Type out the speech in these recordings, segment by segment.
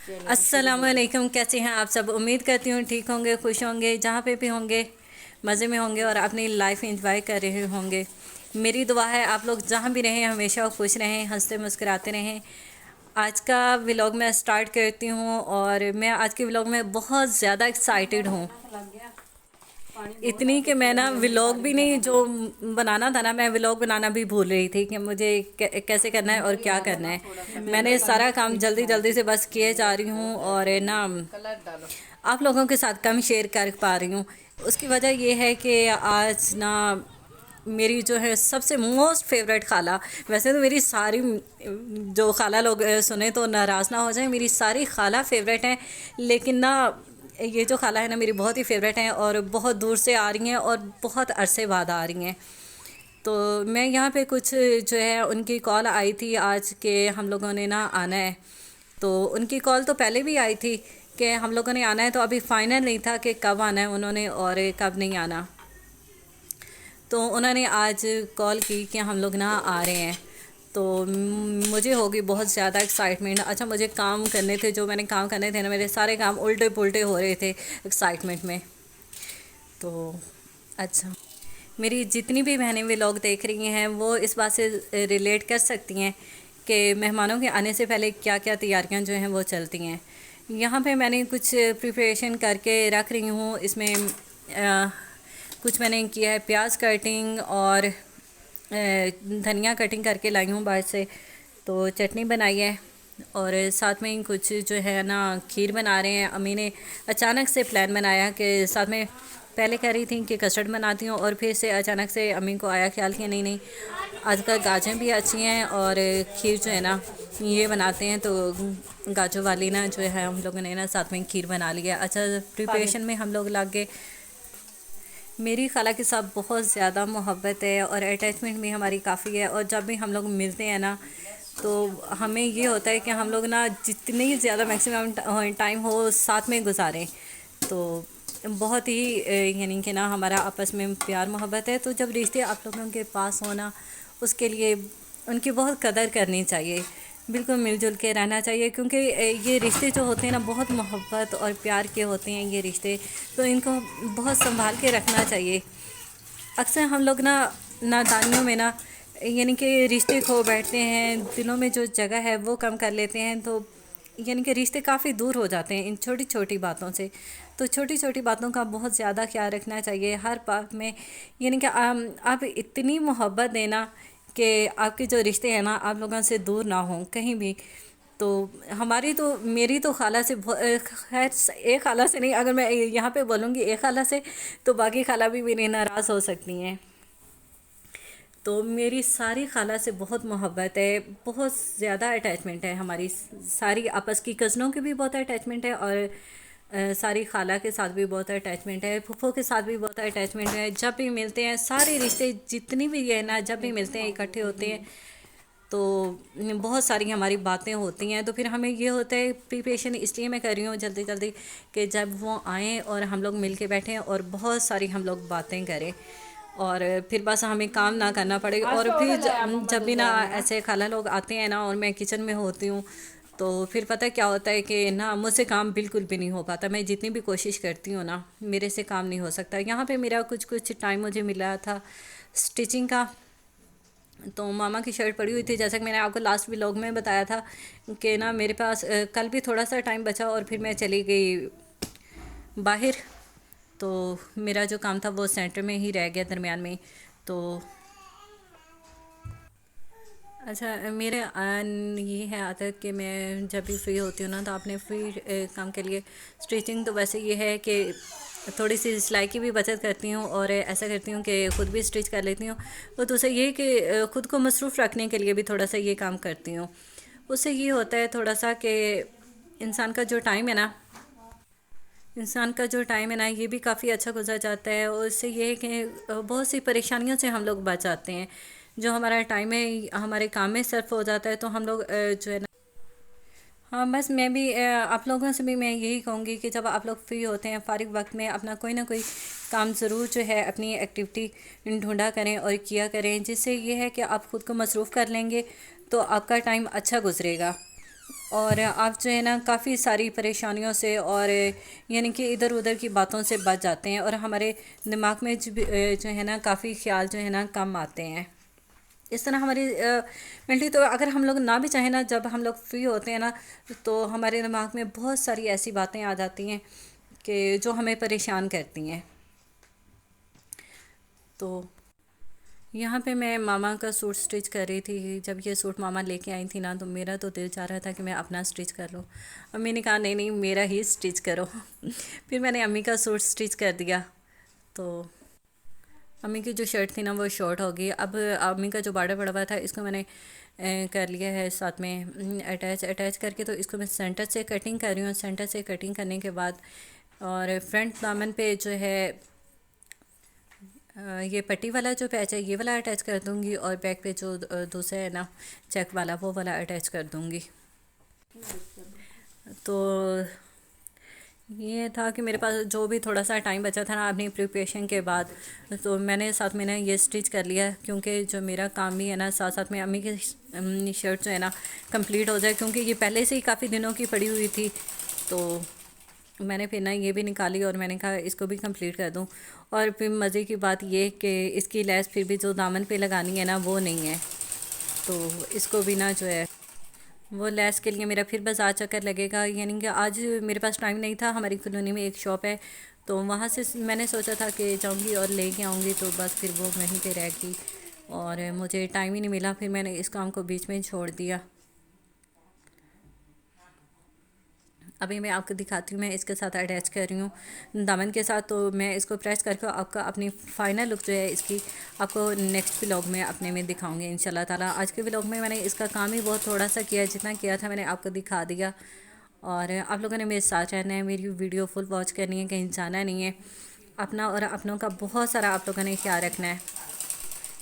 अस्सलामुअलैकुम। कैसे हैं आप सब? उम्मीद करती हूँ ठीक होंगे, खुश होंगे, जहाँ पे भी होंगे मज़े में होंगे और अपनी लाइफ एंजॉय कर रहे होंगे। मेरी दुआ है आप लोग जहाँ भी रहें हमेशा खुश रहें, हंसते मुस्कुराते रहें। आज का व्लॉग मैं स्टार्ट करती हूँ और मैं आज के व्लॉग में बहुत ज़्यादा एक्साइटेड हूँ। इतनी कि मैं ना व्लॉग भी नहीं, जो बनाना था ना, मैं व्लॉग बनाना भी भूल रही थी कि मुझे कैसे करना है और क्या करना है। मैंने सारा काम जल्दी जल्दी से बस किए जा रही हूँ और ना आप लोगों के साथ कम शेयर कर पा रही हूँ। उसकी वजह ये है कि आज ना मेरी जो है सबसे मोस्ट फेवरेट खाला, वैसे तो मेरी सारी जो खाला लोग सुने तो नाराज़ ना हो जाए, मेरी सारी खाला फेवरेट हैं, लेकिन ना ये जो खाला है ना मेरी बहुत ही फेवरेट हैं और बहुत दूर से आ रही हैं और बहुत अरसे बाद आ रही हैं। तो मैं यहाँ पे कुछ जो है उनकी कॉल आई थी आज के हम लोगों ने ना आना है। तो उनकी कॉल तो पहले भी आई थी कि हम लोगों ने आना है, तो अभी फाइनल नहीं था कि कब आना है उन्होंने और कब नहीं आना। तो उन्होंने आज कॉल की कि हम लोग ना आ रहे हैं। तो मुझे होगी बहुत ज़्यादा एक्साइटमेंट। अच्छा, मुझे काम करने थे, जो मैंने काम करने थे ना, मेरे सारे काम उल्टे पुल्टे हो रहे थे एक्साइटमेंट में। तो अच्छा, मेरी जितनी भी बहनें व्लॉग देख रही हैं वो इस बात से रिलेट कर सकती हैं कि मेहमानों के आने से पहले क्या क्या तैयारियां जो हैं वो चलती हैं। यहाँ पे मैंने कुछ प्रिपरेशन करके रख रही हूँ। इसमें कुछ मैंने किया है प्याज कटिंग और धनिया कटिंग करके लाई हूँ बाहर से। तो चटनी बनाई है और साथ में कुछ जो है ना खीर बना रहे हैं। अम्मी ने अचानक से प्लान बनाया कि साथ में पहले कह रही थी कि कस्टर्ड बनाती हूँ और फिर से अचानक से अम्मी को आया ख्याल कि नहीं नहीं, आजकल गाजरें भी अच्छी हैं और खीर जो है ना ये बनाते हैं। तो गाजर वाली ना जो है हम लोगों ने ना साथ में खीर बना लिया। अच्छा, प्रिपरेशन में हम लोग लागे, मेरी खाला के साथ बहुत ज़्यादा मोहब्बत है और अटैचमेंट भी हमारी काफ़ी है। और जब भी हम लोग मिलते हैं ना तो हमें ये होता है कि हम लोग ना जितनी ज़्यादा मैक्सिमम टाइम हो साथ में गुजारें। तो बहुत ही यानी कि ना हमारा आपस में प्यार मोहब्बत है। तो जब रिश्ते आप लोगों के पास होना, उसके लिए उनकी बहुत कदर करनी चाहिए, बिल्कुल मिलजुल के रहना चाहिए, क्योंकि ये रिश्ते जो होते हैं ना बहुत मोहब्बत और प्यार के होते हैं ये रिश्ते। तो इनको बहुत संभाल के रखना चाहिए। अक्सर हम लोग ना नादानियों में ना यानी कि रिश्ते खो बैठते हैं, दिलों में जो जगह है वो कम कर लेते हैं। तो यानी कि रिश्ते काफ़ी दूर हो जाते हैं इन छोटी छोटी बातों से। तो छोटी छोटी बातों का बहुत ज़्यादा ख्याल रखना चाहिए हर बात में। यानी कि आप इतनी मोहब्बत देना कि आपके जो रिश्ते हैं ना आप लोगों से दूर ना हों कहीं भी। तो हमारी तो मेरी तो खाला से खैर एक खाला से नहीं, अगर मैं यहाँ पे बोलूँगी एक खाला से तो बाकी खाला भी मेरी नाराज़ हो सकती हैं। तो मेरी सारी खाला से बहुत मोहब्बत है, बहुत ज़्यादा अटैचमेंट है हमारी। सारी आपस की कज़नों की भी बहुत अटैचमेंट है और सारी खाला के साथ भी बहुत अटैचमेंट है, फूफो के साथ भी बहुत अटैचमेंट है। जब भी मिलते हैं सारे रिश्ते जितनी भी है ना, जब भी मिलते हैं इकट्ठे होते हैं तो बहुत सारी हमारी बातें होती हैं। तो फिर हमें ये होता है, प्रिपरेशन इसलिए मैं कर रही हूँ जल्दी जल्दी कि जब वो आएँ और हम लोग मिल के बैठें और बहुत सारी हम लोग बातें करें और फिर बस हमें काम ना करना पड़े। और फिर जब भी ना ऐसे खाला लोग आते हैं ना और मैं किचन में होती हूँ तो फिर पता है क्या होता है कि ना मुझसे काम बिल्कुल भी नहीं हो पाता। मैं जितनी भी कोशिश करती हूँ ना मेरे से काम नहीं हो सकता। यहाँ पे मेरा कुछ कुछ टाइम मुझे मिला था स्टिचिंग का। तो मामा की शर्ट पड़ी हुई थी, जैसा कि मैंने आपको लास्ट व्लॉग में बताया था कि ना मेरे पास कल भी थोड़ा सा टाइम बचा और फिर मैं चली गई बाहर। तो मेरा जो काम था वो सेंटर में ही रह गया दरमियान में। तो अच्छा, मेरे ये है आदत कि मैं जब भी फ्री होती हूँ ना तो अपने फ्री काम के लिए स्टिचिंग तो वैसे ये है कि थोड़ी सी सिलाई की भी बचत करती हूँ और ऐसा करती हूँ कि ख़ुद भी स्टिच कर लेती हूँ। और दूसरा ये कि ख़ुद को मसरूफ़ रखने के लिए भी थोड़ा सा ये काम करती हूँ। उससे ये होता है थोड़ा सा कि इंसान का जो टाइम है ना, इंसान का जो टाइम है ना ये भी काफ़ी अच्छा गुजर जाता है। और इससे ये है कि बहुत सी परेशानियों से हम लोग बच जाते हैं। जो हमारा टाइम है हमारे काम में सर्फ हो जाता है तो हम लोग जो है ना, हाँ बस मैं भी आप लोगों से भी मैं यही कहूँगी कि जब आप लोग फ्री होते हैं फ़ारिग वक्त में अपना कोई ना कोई काम ज़रूर जो है अपनी एक्टिविटी ढूंढा करें और किया करें, जिससे ये है कि आप ख़ुद को मसरूफ़ कर लेंगे तो आपका टाइम अच्छा गुजरेगा। और आप जो है ना काफ़ी सारी परेशानियों से और यानी कि इधर उधर की बातों से बच जाते हैं, और हमारे दिमाग में जो है ना काफ़ी ख्याल जो है ना कम आते हैं। इस तरह हमारी मेंटली, तो अगर हम लोग ना भी चाहें ना, जब हम लोग फ्री होते हैं ना, तो हमारे दिमाग में बहुत सारी ऐसी बातें आ जाती हैं कि जो हमें परेशान करती हैं। तो यहाँ पे मैं मामा का सूट स्टिच कर रही थी। जब ये सूट मामा लेके आई थी ना, तो मेरा तो दिल चाह रहा था कि मैं अपना स्टिच कर लूँ। अम्मी ने कहा नहीं नहीं, मेरा ही स्टिच करो। फिर मैंने अम्मी का सूट स्टिच कर दिया। तो अम्मी की जो शर्ट थी ना वो शॉर्ट हो गई। अब अम्मी का जो बॉर्डर पड़ा हुआ था, इसको मैंने कर लिया है साथ में अटैच करके। तो इसको मैं सेंटर से कटिंग कर रही हूँ। सेंटर से कटिंग करने के बाद और फ्रंट दामन पे जो है ये पट्टी वाला जो पैच है ये वाला अटैच कर दूँगी, और बैक पे जो दूसरा है ना चेक वाला, वो वाला अटैच कर दूँगी। तो ये था कि मेरे पास जो भी थोड़ा सा टाइम बचा था ना अपनी प्रिपरेशन के बाद, तो मैंने साथ में ना ये स्टिच कर लिया, क्योंकि जो मेरा काम भी है ना साथ साथ में अम्मी की शर्ट जो है ना कंप्लीट हो जाए, क्योंकि ये पहले से ही काफ़ी दिनों की पड़ी हुई थी। तो मैंने फिर ना ये भी निकाली और मैंने कहा इसको भी कंप्लीट कर दूं। और फिर मज़े की बात ये कि इसकी लेस फिर भी जो दामन पे लगानी है ना वो नहीं है, तो इसको भी ना जो है वो लेस के लिए मेरा फिर बाज़ार चक्कर लगेगा। यानी कि आज मेरे पास टाइम नहीं था। हमारी कॉलोनी में एक शॉप है, तो वहाँ से मैंने सोचा था कि जाऊँगी और लेके आऊँगी, तो बस फिर वो वहीं पे रह गई और मुझे टाइम ही नहीं मिला। फिर मैंने इस काम को बीच में ही छोड़ दिया। अभी मैं आपको दिखाती हूँ, मैं इसके साथ अटैच कर रही हूँ दामन के साथ। तो मैं इसको प्रेस करके आपका अपनी फ़ाइनल लुक जो है इसकी आपको नेक्स्ट व्लॉग में अपने में दिखाऊंगी इंशाल्लाह ताला। आज के व्लॉग में मैंने इसका काम ही बहुत थोड़ा सा किया, जितना किया था मैंने आपको दिखा दिया। और आप लोगों ने मेरे साथ रहना है, मेरी वीडियो फुल वॉच करनी है, कहीं जाना नहीं है। अपना और अपनों का बहुत सारा आप लोगों ने ख्याल रखना है।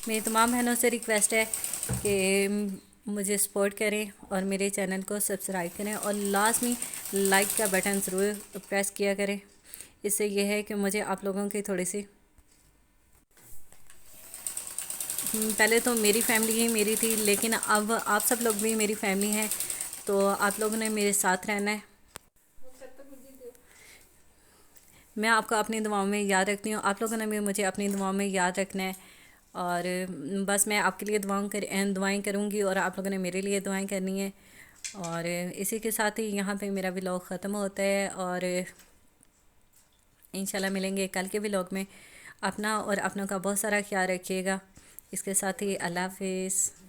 मेरी तमाम बहनों से रिक्वेस्ट है कि मुझे सपोर्ट करें और मेरे चैनल को सब्सक्राइब करें, और लास्ट में लाइक का बटन ज़रूर प्रेस किया करें। इससे यह है कि मुझे आप लोगों की थोड़ी सी पहले तो मेरी फैमिली ही मेरी थी, लेकिन अब आप सब लोग भी मेरी फैमिली हैं, तो आप लोगों ने मेरे साथ रहना है। मैं आपको अपनी दुआओं में याद रखती हूँ, आप लोगों ने भी मुझे अपनी दुआओं में याद रखना है। और बस मैं आपके लिए दुआएं करूँगी, और आप लोगों ने मेरे लिए दुआएं करनी है। और इसी के साथ ही यहाँ पे मेरा व्लॉग ख़त्म होता है, और इंशाल्लाह मिलेंगे कल के व्लॉग में। अपना और अपनों का बहुत सारा ख्याल रखिएगा। इसके साथ ही अल्लाह हाफिज़।